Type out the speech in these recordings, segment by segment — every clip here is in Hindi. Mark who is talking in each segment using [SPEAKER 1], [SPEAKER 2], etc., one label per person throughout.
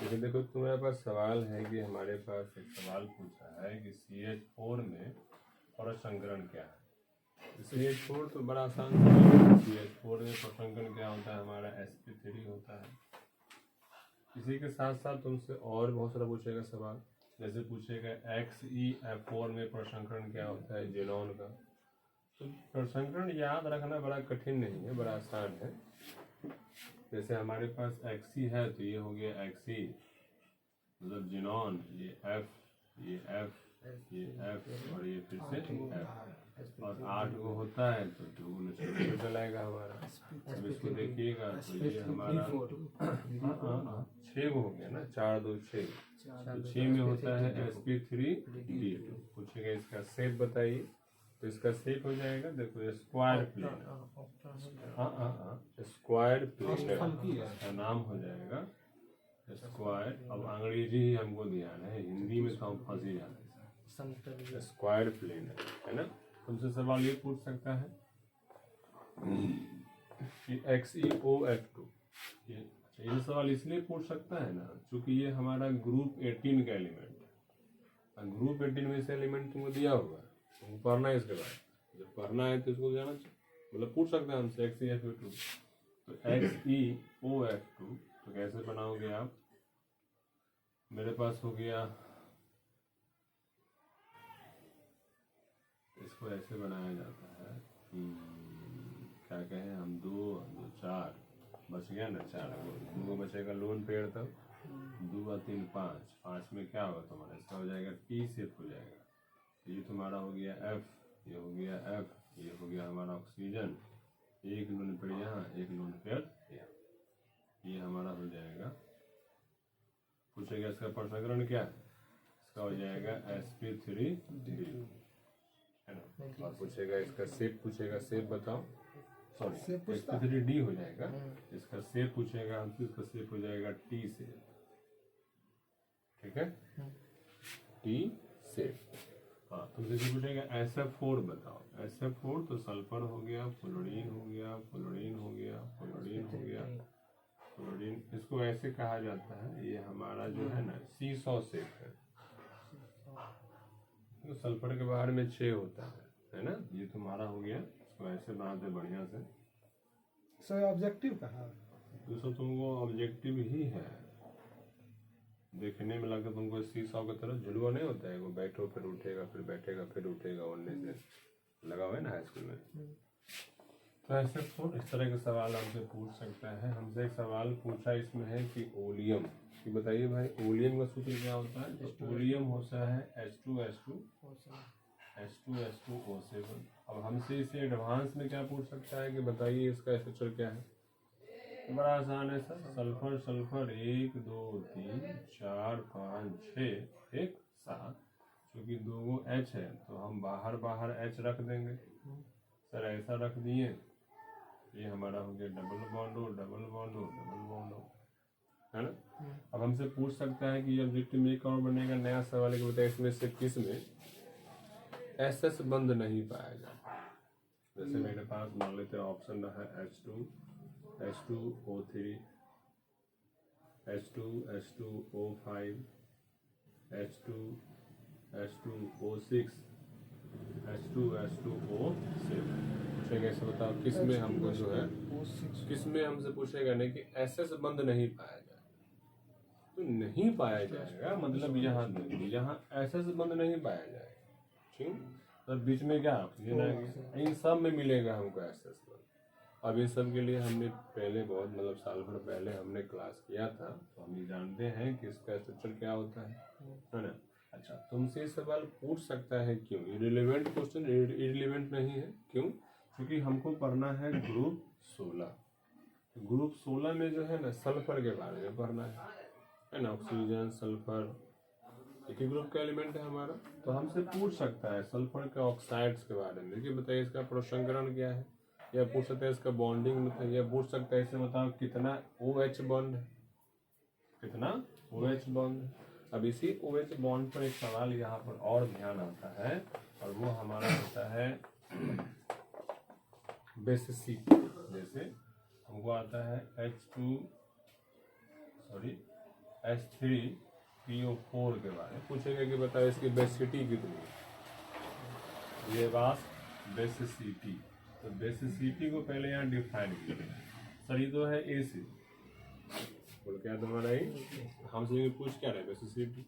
[SPEAKER 1] लेकिन देखो तुम्हारे पास सवाल है कि हमारे पास एक सवाल पूछा है कि CH4 में प्रसंकरण क्या है। CH4 तो बड़ा आसान है। CH4 में प्रसंकरण क्या होता है, हमारा sp3 होता है। इसी के साथ साथ तुमसे और बहुत सारा पूछेगा सवाल, जैसे पूछेगा XeF4 में प्रसंकरण क्या होता है जेनॉन का। तो प्रसंकरण याद रखना बड़ा कठिन नहीं है, बड़ा आसान है। जैसे हमारे पास Xe है तो ये हो गया Xe मतलब जिनॉन, ये F, ये F, ये F और ये फिर से F, और 8 को होता है तो 2 चलाएगा हमारा। अब इसको देखिएगा तो ये हमारा 6 हो गया ना, 4 2 6, तो 6 में होता है sp3d2। पूछेगा इसका शेप बताइए, तो इसका शेप हो जाएगा, देखो स्क्वायर प्लेन, स्क्वायर प्लेन का नाम हो जाएगा स्क्वायर। अब अंग्रेजी ही हमको ध्यान है, हिंदी में तो हम फंस ही जाते हैं। स्क्वायर प्लेन है ना। तुमसे सवाल ये पूछ सकता है कि XeOF2, ये सवाल इसलिए पूछ सकता है ना क्योंकि ये हमारा ग्रुप 18 का एलिमेंट है। ग्रुप 18 में से एलिमेंट तुमको दिया होगा, तुमको पढ़ना है इसके बाद। जब पढ़ना है तो इसको जाना चाहिए, मतलब पूछ सकते हैं हमसे XeF2। तो XeOF2 तो कैसे बनाओगे आप, मेरे पास हो गया, इसको ऐसे बनाया जाता है, क्या कहें हम, 2 2 4 बच गया ना, 4 2 बचेगा लोन पेड़ तक, 2 और 3 5, 5 में क्या होगा तुम्हारा, इसका हो जाएगा T शेप हो जाएगा। तो ये तुम्हारा हो गया F, ये हो गया F, ये हो गया हमारा ऑक्सीजन, एक लोन पेड़ यहाँ, एक लोन पेड़ यहाँ, ये हमारा हो जाएगा। पूछेगा इसका प्रसंकरण क्या है, इसका हो जाएगा sp3d है ना। और पूछेगा इसका शेप, पूछेगा शेप बताओ, सॉरी sp3d हो जाएगा। इसका शेप पूछेगा हमसे, इसका शेप हो जाएगा T शेप, ठीक है, T शेप। हाँ, तुमसे भी पूछेगा SF4 बताओ। SF4 तो सल्फर हो गया, फ्लोरीन हो गया, फ्लोरीन हो गया, फ्लोरीन हो गया, फ्लोरीन। इसको ऐसे कहा जाता है, ये हमारा जो है ना सीसॉ शेप है। तो सल्फर के बाहर में 6 होता है ना। ये तुम्हारा हो गया, इसको ऐसे बनाते बढ़िया से।
[SPEAKER 2] सर ऑब्जेक्टिव कहा,
[SPEAKER 1] तो सब तुमको ऑब्जेक्टिव ही है, देखने में लगा तुमको सीसॉ की तरह झुलवा नहीं होता है, वो बैठो फिर उठेगा, फिर बैठेगा फिर उठेगा, उड़ने से लगा हुआ है ना हाई स्कूल में। तो ऐसे तो इस तरह के सवाल हमसे पूछ सकता है। हमसे एक सवाल पूछा इसमें है कि ओलियम, कि बताइए भाई ओलियम का सूत्र क्या होता है। तो ओलियम होता है H2SO7। अब हमसे इसे एडवांस में क्या पूछ सकता है कि बताइए इसका स्ट्रक्चर क्या है। तो बड़ा आसान है सर, सल्फर सल्फर 1 2 3 4 5 6 1 7, क्योंकि 2 H है तो हम बाहर बाहर H रख देंगे सर, ऐसा रख दिए, ये हमारा हो गया डबल बॉन्ड हो, डबल बॉन्ड हो, डबल बॉन्ड हो, है ना। अब हमसे पूछ सकता है कि ये ऑब्जेक्टिव में एक और बनेगा नया सवाल कि बताइए इसमें से किस में SS बंद नहीं पाया जाता। जैसे मेरे पास मान लेते हैं ऑप्शन रहा H2 H2O3 H2 H2O5 H2 H2O6 H2 H2O7। पूछेगा इसे बताओ किस में हमको जो है, किस में हमसे पूछेगा नहीं कि SS बंद नहीं पाया जाएगा। तो नहीं पाया जाएगा मतलब यहाँ SS बंद नहीं पाया जाएगा, ठीक। तो बीच में क्या इन सब में मिलेगा हमको SS बंद। अब इन सब के लिए हमने पहले बहुत मतलब साल भर पहले हमने क्लास किया था, तो हम ये जानते हैं कि इसका स्ट्रक्चर क्या होता है ना। अच्छा, तुमसे सवाल पूछ सकता है क्यों, इररिलेवेंट क्वेश्चन, इररिलेवेंट नहीं है क्यों, क्योंकि हमको पढ़ना है ग्रुप 16। ग्रुप 16 में जो है ना सल्फर के बारे में पढ़ना है ना। ऑक्सीजन सल्फर एक ही ग्रुप का एलिमेंट है हमारा, तो हमसे पूछ सकता है सल्फर के ऑक्साइड्स के बारे में कि बताइए इसका प्रसंकरण क्या है, या पूछ सकते हैं इसका बॉन्डिंग, या पूछ सकता है इसे बताओ कितना OH बॉन्ड है, कितना OH बॉन्ड है। अब इसी OH बॉन्ड पर एक सवाल यहाँ पर और ध्यान आता है, और वो हमारा होता है बेसिसिटी। जैसे हमको आता है H3PO4 के बारे में पूछेगा कि बताओ इसकी बेसिसिटी कितनी है। ये बात बेसिसिटी, तो बेसिसिटी को पहले यहाँ डिफाइन करें। सर ये तो है AC, बोल क्या तुम्हारा ही हमसे ये पूछ क्या रहे बेसिसिटी।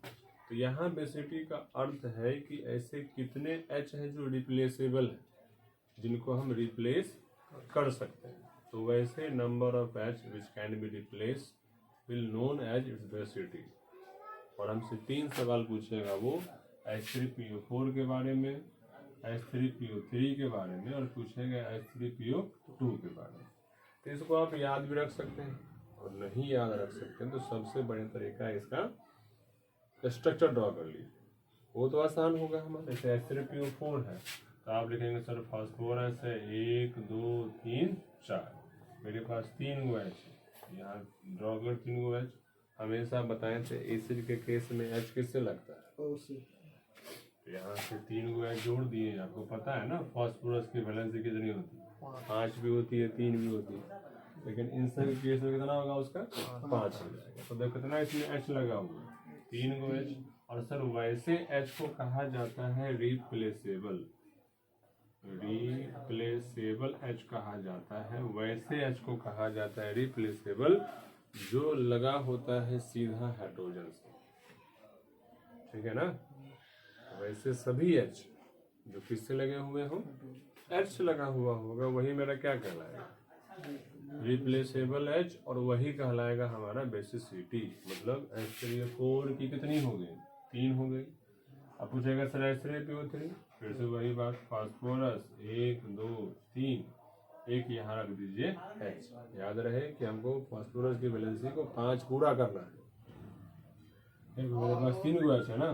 [SPEAKER 1] तो यहाँ बेसिसिटी का अर्थ है कि ऐसे कितने H हैं जो रिप्लेसेबल है, जिनको हम रिप्लेस कर सकते हैं। तो वैसे number of H which can be replace will known as its basicity. और हमसे 3 सवाल पूछेगा वो H3PO4 के बारे में, H3PO3 के बारे में, और पूछेगा H3PO2 के बारे में। तो इसको आप याद भी रख सकते हैं और नहीं याद रख सकते हैं तो सबसे बढ़िया तरीका है इसका स्ट्रक्चर ड्रॉ कर लीजिए, वो तो आसान होगा हमारे। जैसे H3PO4 है तो आप लिखेंगे सर फास्फोरस है 1 2 3 4, मेरे पास 3 गो H, यहाँ ड्रॉ कर 3 गो H। हमेशा बताए थे एसिड के केस में H किससे लगता है, तो यहाँ से 3 गो H जोड़ दिए। आपको पता है ना फास्फोरस की वैलेंसी कितनी होती है, 5 भी होती है 3 भी होती है, लेकिन इन सभी केस में कितना होगा उसका 5 हो जाएगा। तो देखो कितना इसमें H लगा हुआ है, 3 गो H। और सर वैसे H को कहा जाता है रिप्लेसेबल, रिप्लेसेबल H कहा जाता है। वैसे H को कहा जाता है रिप्लेसेबल जो लगा होता है सीधा हाइड्रोजन से, ठीक है ना। वैसे सभी H जो किससे लगे हुए हो, H लगा हुआ होगा, वही मेरा क्या कहलाएगा रिप्लेसेबल H, और वही कहलाएगा हमारा बेसिसिटी। मतलब H3O4 की कितनी हो गई, 3 हो गई। अब पूछेगा सर H3PO3, फिर से वही बात, फास्फोरस 1 2 3, एक यहाँ रख दीजिए H। याद रहे कि हमको फास्फोरस की वैलेंसी को 5 पूरा करना है। मेरे पास 3 गो H है ना,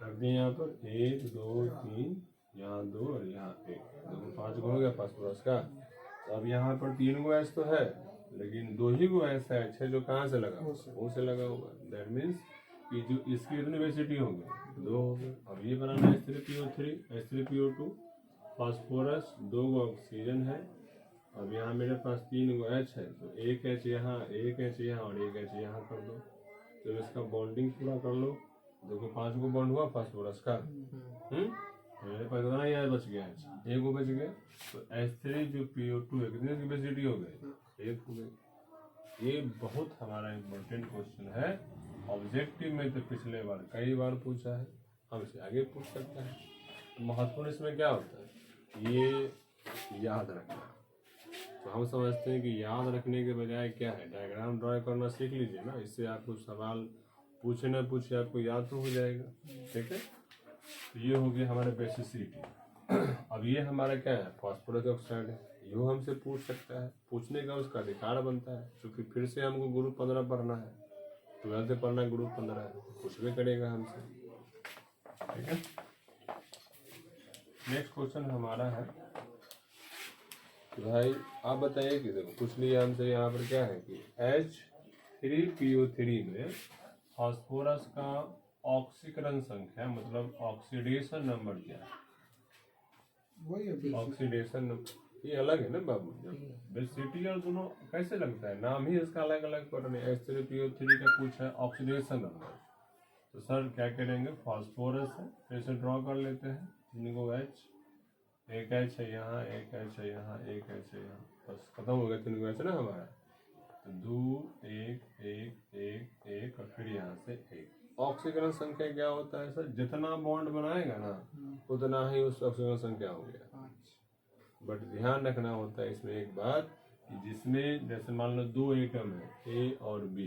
[SPEAKER 1] रख दिए यहाँ पर 1 2 3, यहाँ 2 और यहाँ 1, देखो 5 गो हो गया फास्फोरस का। तो अब यहाँ पर 3 गो H तो है, लेकिन 2 ही गो H है जो कहाँ से लगा, वो से लगा हुआ। दैट मीन्स कि जो इसकी कितनी बेसिसिटी हो गई, 2 हो गई। अब ये बनाना है H3PO3, H3PO2, फास्फोरस 2 गो ऑक्सीजन है। अब यहाँ मेरे पास 3 गो H है, तो 1 H यहाँ, 1 H यहाँ और 1 H यहाँ कर दो। तो इसका बॉन्डिंग पूरा कर लो, देखो 5 गो बॉन्ड हुआ फास्फोरस का। मेरे पास कितना यहाँ बच गया H, 1 गो बच गया। तो H3 जो PO2 है कितने की बेसिसिटी हो गई, 1 हो गई। ये बहुत हमारा इम्पोर्टेंट क्वेश्चन है, ऑब्जेक्टिव में तो पिछले बार कई बार पूछा है, हमसे आगे पूछ सकता है। महत्वपूर्ण इसमें क्या होता है, ये याद रखना। तो हम समझते हैं कि याद रखने के बजाय क्या है, डायग्राम ड्रॉ करना सीख लीजिए ना, इससे आपको सवाल पूछे ना पूछे आपको याद तो हो जाएगा, ठीक है। तो ये हो गया हमारा बेसिसिटी। अब ये हमारा क्या है, फास्फोरस ऑक्साइड है, यो हमसे पूछ सकता है, पूछने का उसका अधिकार बनता है, क्योंकि फिर से हमको ग्रुप 15 पढ़ना है, 12 से पढ़ना ग्रुप 15 है, कुछ भी करेगा हमसे, ठीक है। नेक्स्ट क्वेश्चन हमारा है कि भाई आप बताइए कि देखो कुछ लिया हमसे, यहाँ पर क्या है कि H3PO3 में फास्फोरस का ऑक्सीकरण संख्या मतलब ऑक्सीडेशन नंबर क्या है, ऑक्सीडेशन नंबर ये अलग है ना बाबू। जब बेसिसिटी और दोनों कैसे लगता है, नाम ही इसका अलग अलग पढ़ रहे हैं। H3PO3 का पूछा है ऑक्सीडेशन नंबर, तो सर क्या करेंगे, फास्फोरस है फिर से ड्रॉ कर लेते हैं, 3 गो H, 1 H है यहाँ, 1 H है यहाँ, 1 H है यहाँ, बस खत्म हो गया 3 गो H ना हमारा। तो 2 1 1 1 1 और फिर यहाँ से 1। ऑक्सीकरण संख्या क्या होता है सर, जितना बॉन्ड बनाएगा ना उतना ही उस ऑक्सीकरण संख्या हो गया। बट ध्यान रखना होता है इसमें एक बात कि जिसमें जैसे मान लो 2 एटम है A और B,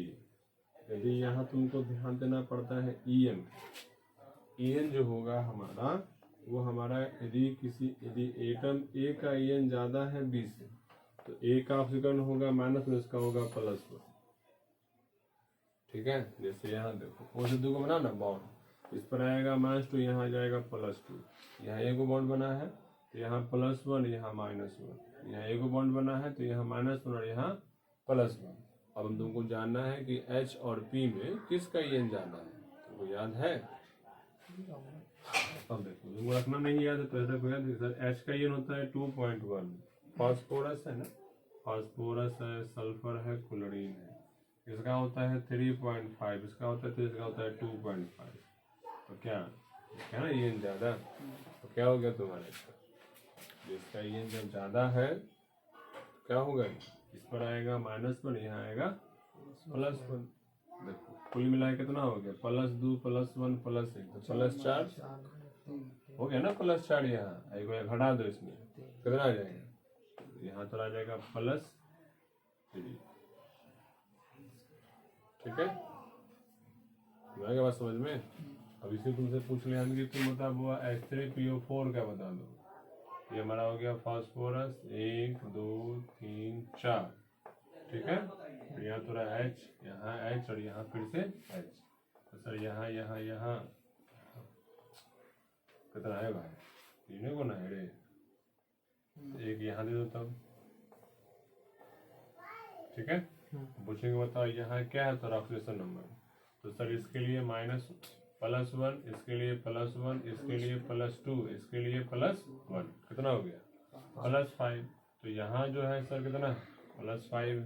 [SPEAKER 1] यदि यहाँ तुमको ध्यान देना पड़ता है EN जो होगा हमारा वो हमारा यदि एटम A का EN ज्यादा है B से तो A का ऑक्सीकरण होगा माइनस में, इसका होगा +1, ठीक है। जैसे यहाँ देखो वो से 2 को बना ना बॉन्ड, इस पर आएगा -2, यहाँ आ जाएगा +2, यहाँ 1 बॉन्ड बना है तो यहाँ +1, यहाँ -1, यहाँ 1 बॉन्ड बना है तो यहाँ -1 और यहाँ +1। अब हम तुमको जानना है कि H और P में किसका EN ज्यादा है, तुमको याद है। अब देखो तुमको रखना नहीं याद है तो ऐसा कोई याद है सर, H का EN होता है 2.1, फास्फोरस है ना, फास्फोरस है, सल्फर है, क्लोरीन है, इसका होता है 3.5, इसका होता है, तो इसका होता है 2.5। तो क्या है ना, ये ज़्यादा, तो क्या हो गया तुम्हारा इसका, जिसका ये जब ज़्यादा है तो क्या होगा, इस पर आएगा -1, यहाँ आएगा +1। देखो कुल मिलाए कितना हो गया, +2 +1 +1, तो +4 हो गया ना, +4। यहाँ एक बार घटा दो, इसमें कितना आ जाएगा, यहाँ तो आ जाएगा +3। ठीक है, आएगा बात समझ में। अब इसे तुमसे पूछ लिया कि तुम बता वो H3PO4 का बता दो। ये हमारा हो गया फास्फोरस 1 2 3 4। ठीक है, तो यहाँ थोड़ा H, यहाँ H और यहाँ फिर से H। तो सर यहाँ यहाँ यहाँ कितना है भाई, तीनों को ना है रे, एक यहाँ दे दो तब। ठीक है, पूछेंगे बताओ यहाँ क्या है, तो ऑक्सीडेशन नंबर। तो सर इसके लिए -+1, इसके लिए +1, इसके लिए +2, इसके लिए +1, कितना हो गया +5। तो यहाँ जो है सर कितना है, +5,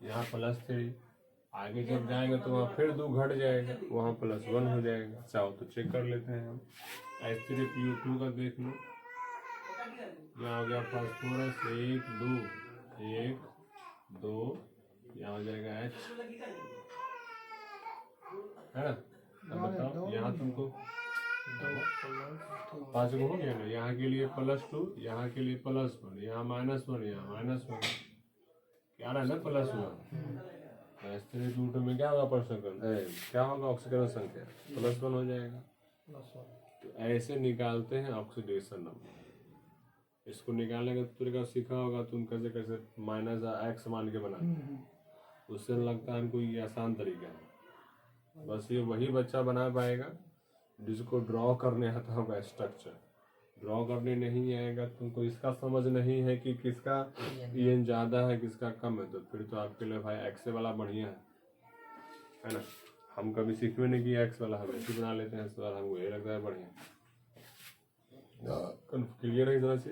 [SPEAKER 1] यहाँ +3। आगे जब जाएंगे तो वहाँ फिर 2 घट जाएगा, वहाँ +1 हो जाएगा। चाहो तो चेक कर लेते हैं हम, H3PO2 का देख लो, यहाँ हो गया फास्फोरस 1 2 1 2, यहाँ हो जाएगा H, है ना। अब बताओ यहाँ तुमको 5 को हो गया ना, यहाँ के लिए +2, यहाँ के लिए +1, यहाँ -1, यहाँ -1, क्या रहा है ना +1। H3PO2 में क्या होगा परसेंट, क्या होगा ऑक्सीकरण संख्या, +1 हो जाएगा। तो ऐसे निकालते हैं ऑक्सीडेशन नंबर। इसको निकालने का तरीका सीखा होगा तुम, कैसे कैसे -x मान के बनाते, उससे लगता है हमको ये आसान तरीका है। बस ये वही बच्चा बना पाएगा जिसको ड्रॉ करने आता होगा, स्ट्रक्चर ड्रॉ करने नहीं आएगा, तुमको इसका समझ नहीं है कि किसका ये ज़्यादा है किसका कम है, तो फिर तो आपके लिए भाई एक्स वाला बढ़िया है ना। हम कभी सीखते नहीं कि एक्स वाला, हम ऐसे बना लेते हैं, इस वाला हमको ये लगता है बढ़िया। क्लियर है इधर से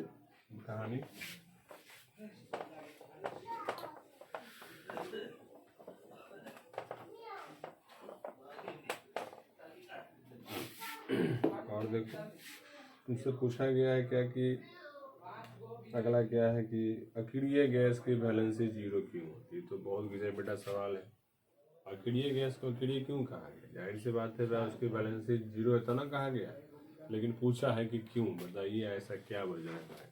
[SPEAKER 1] कहानी। और देखो तुमसे पूछा गया है क्या कि अगला क्या है कि अक्रिय गैस की वैलेंसी 0 क्यों होती है। तो बहुत गिरा बेटा सवाल है, अक्रिय गैस को अक्रिय क्यों कहा गया, जाहिर सी बात है उसकी वैलेंसी 0 है तो ना कहा गया, लेकिन पूछा है कि क्यों, बताइए ऐसा क्या वजह है।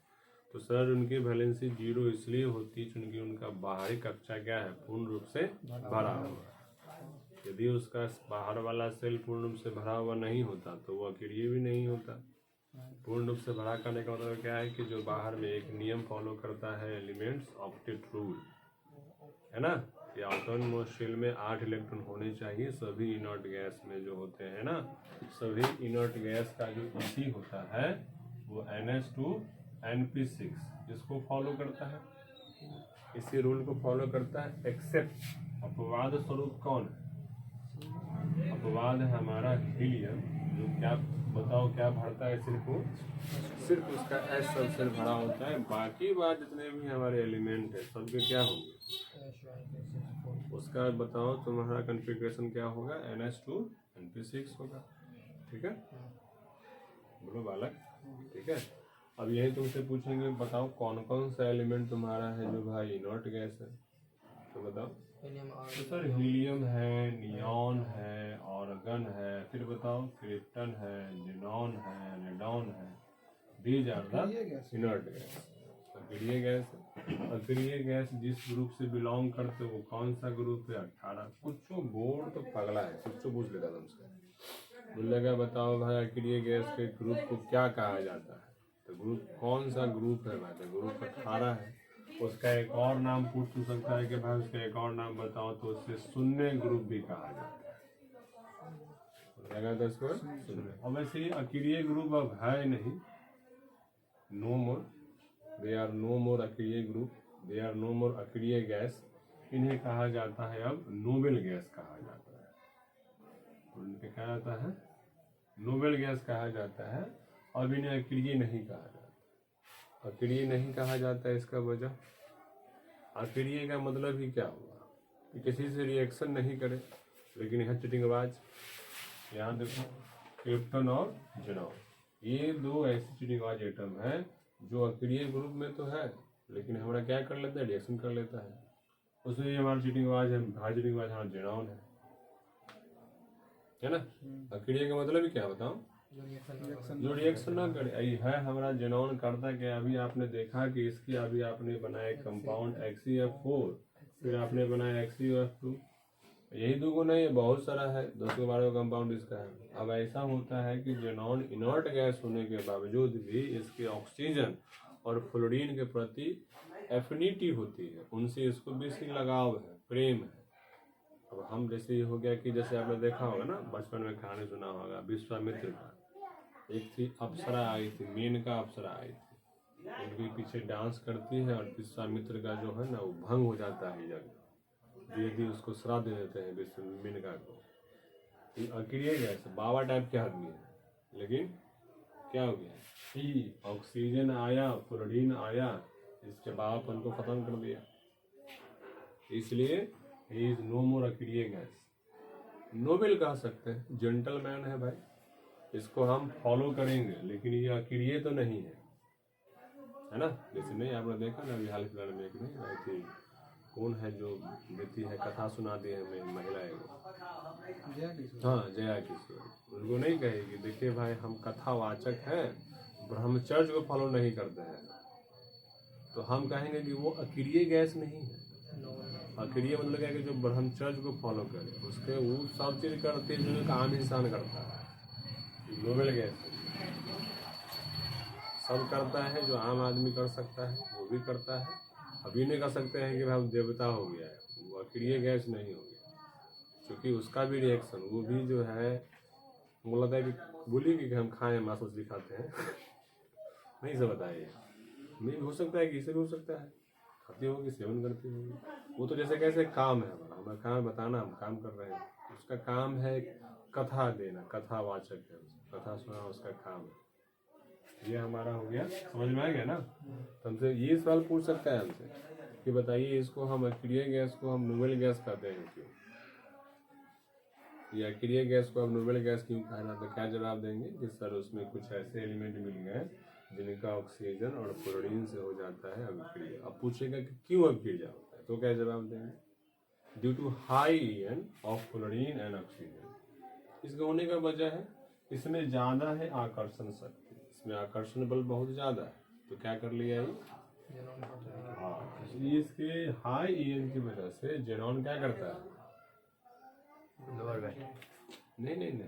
[SPEAKER 1] तो सर उनकी वैलेंसी 0 इसलिए होती है क्योंकि उनका बाहरी कक्षा क्या है, पूर्ण रूप से भरा हुआ। यदि उसका बाहर वाला सेल पूर्ण रूप से भरा हुआ नहीं होता तो वो अक्रिय भी नहीं होता। पूर्ण रूप से भरा करने का मतलब क्या है कि जो बाहर में एक नियम फॉलो करता है, एलिमेंट्स ऑक्टेट रूल, है ना, कि ऑटोनोमस शेल में 8 इलेक्ट्रॉन होने चाहिए सभी इनर्ट गैस में जो होते हैं ना। सभी इनर्ट गैस का जो इसी होता है वो NH2NP6 इसको फॉलो करता है, इसी रूल को फॉलो करता है। एक्सेप्ट अपवाद स्वरूप कौन है, अपवाद है हमारा हीलियम, जो क्या बताओ क्या भरता है, सिर्फ उसका एस सबसे भरा होता है, बाकी बात जितने भी हमारे एलिमेंट है सबके क्या होंगे, उसका बताओ तुम्हारा कॉन्फ़िगरेशन क्या होगा, NH2NP6 होगा। ठीक है, बोलो बालक। ठीक है, अब यही तुमसे पूछेंगे बताओ कौन कौन सा एलिमेंट तुम्हारा है जो भाई इनर्ट गैस है, तो बताओ। तो सर हीलियम है, नियॉन है, ऑर्गन है, फिर बताओ क्रिप्टन है, जिनॉन है, रेडॉन है, these are the inert gas. अक्रिय गैस, अक्रिय गैस जिस ग्रुप से बिलोंग करते वो कौन सा ग्रुप है, 18। कुछ बोर्ड तो पगला है, कुछ पूछ लेगा तुमसे, बोलेगा बताओ भाई अक्रिय गैस के ग्रुप को क्या कहा जाता है, तो ग्रुप कौन सा ग्रुप है भाई, तो ग्रुप 18 है। उसका एक और नाम पूछ सकता है कि भाई उसका एक और नाम बताओ, तो उससे शून्य ग्रुप भी कहा जाता है, तो शून्य। अब वैसे अक्रिय ग्रुप अब है नहीं, no more, they are no more अक्रिय group, they are no more अक्रिय गैस। इन्हें कहा जाता है अब नोबेल गैस कहा जाता है, उनके कहा जाता है नोबेल गैस कहा जाता है। अब इन्हें अक्रिय नहीं कहा जाता, अक्रिय नहीं कहा जाता है, इसका वजह अक्रिय का मतलब ही क्या हुआ, कि किसी से रिएक्शन नहीं करे, लेकिन यहाँ चीटिंगबाज, यहाँ देखो क्रिप्टन और जेनॉन, ये दो ऐसे चीटिंगबाज एटम है जो अक्रिय ग्रुप में तो है, लेकिन हमारा क्या कर लेता है, रिएक्शन कर लेता है। उसमें ये हमारा चीटिंगबाज है, भाई चीटिंगबाज हमारा जेनॉन है ना। अक्रिय का मतलब ही क्या बताओ, जो रिएक्शन ना करे। यही है हमारा जेनॉन करता क्या, अभी आपने देखा कि इसकी अभी आपने बनाया कंपाउंड XeF4, फिर आपने बनाया XeF2, यही दो को नहीं है, बहुत सारा है, 10-12 कंपाउंड इसका है। अब ऐसा होता है कि जेनॉन इनर्ट गैस होने के बावजूद भी इसके ऑक्सीजन और फ्लोरीन के प्रति एफिनिटी होती है, उनसे इसको बेसी लगाव है, प्रेम है। अब हम जैसे ये हो गया कि जैसे आपने देखा होगा ना, बचपन में कहानी सुना होगा विश्वामित्र का, एक थी अप्सरा आई थी, मेनका अप्सरा आई थी, उनके पीछे डांस करती है और विश्वामित्र का जो है ना वो भंग हो जाता है यज्ञ, यदि उसको श्राप दे देते हैं विश्व मेनका को। ये अक्रिय गैस बाबा टाइप के आदमी है, लेकिन क्या हो गया कि ऑक्सीजन आया, फ्लोरीन आया, इसके बाबापन को खत्म कर दिया। इसलिए ही इज नो मोर अक्रिय गैस। नोबेल कह सकते हैं, जेंटलमैन है भाई, इसको हम फॉलो करेंगे, लेकिन ये अक्रिय तो नहीं है ना। जैसे नहीं आपने देखा ना अभी हाल फिलहाल में एक नहीं आई थी, कौन है जो देती है कथा सुनाती है हमें महिला है वो, हाँ जया किशोर। उनको नहीं कहेगी देखिए भाई हम कथावाचक हैं, ब्रह्मचर्य को फॉलो नहीं करते हैं, तो हम कहेंगे कि वो अक्रिय गैस नहीं है। अक्रिय मतलब क्या कि जो ब्रह्मचर्य को फॉलो करे, उसके वो सब चीज करते हैं जो एक आम इंसान करता है। नोबेल गैस सब करता है जो आम आदमी कर सकता है, वो भी करता है। अभी नहीं कर सकते हैं कि भाई देवता हो गया है, वो अक्रिय गैस नहीं हो गया, क्योंकि उसका भी रिएक्शन, वो भी जो है बोला था कि बोली कि हम खाएं मांस मछली खाते हैं नहीं से बताइए, नहीं हो सकता है कि इसे भी हो सकता है, खाती होगी, सेवन करती होगी। वो तो जैसे कैसे काम है हमारा काम बताना, हम काम कर रहे हैं, उसका काम है कथा देना, कथावाचक है, कथा सुना उसका काम है। ये हमारा हो गया, समझ में आ गया ना। तो हमसे ये सवाल पूछ सकता है हमसे कि बताइए इसको हम अक्रिय गैस को हम नोबेल गैस कहते हैं क्यों, या अक्रिय गैस को हम नोबेल गैस क्यों कहना, तो क्या जवाब देंगे कि सर उसमें कुछ ऐसे एलिमेंट मिल गए जिनका ऑक्सीजन और फ्लोरीन से हो जाता है अभिक्रिया। अब पूछेगा कि क्यों अभिक्रिया होता है, तो क्या जवाब देंगे, due to high EN of fluorine and oxygen. इसका होने का वजह है इसमें ज़्यादा है आकर्षण शक्ति, इसमें आकर्षण बल बहुत ज़्यादा है, तो क्या कर लिया ये, हाँ, इसलिए इसके हाई EN की वजह से जेनॉन क्या करता है, नहीं,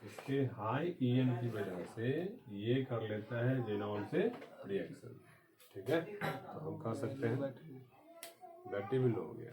[SPEAKER 1] इसके हाई EN की वजह से ये कर लेता है जेनॉन से रिएक्शन, ठीक है। तो हम कह सकते हैं बैटरी भी लो हो गया।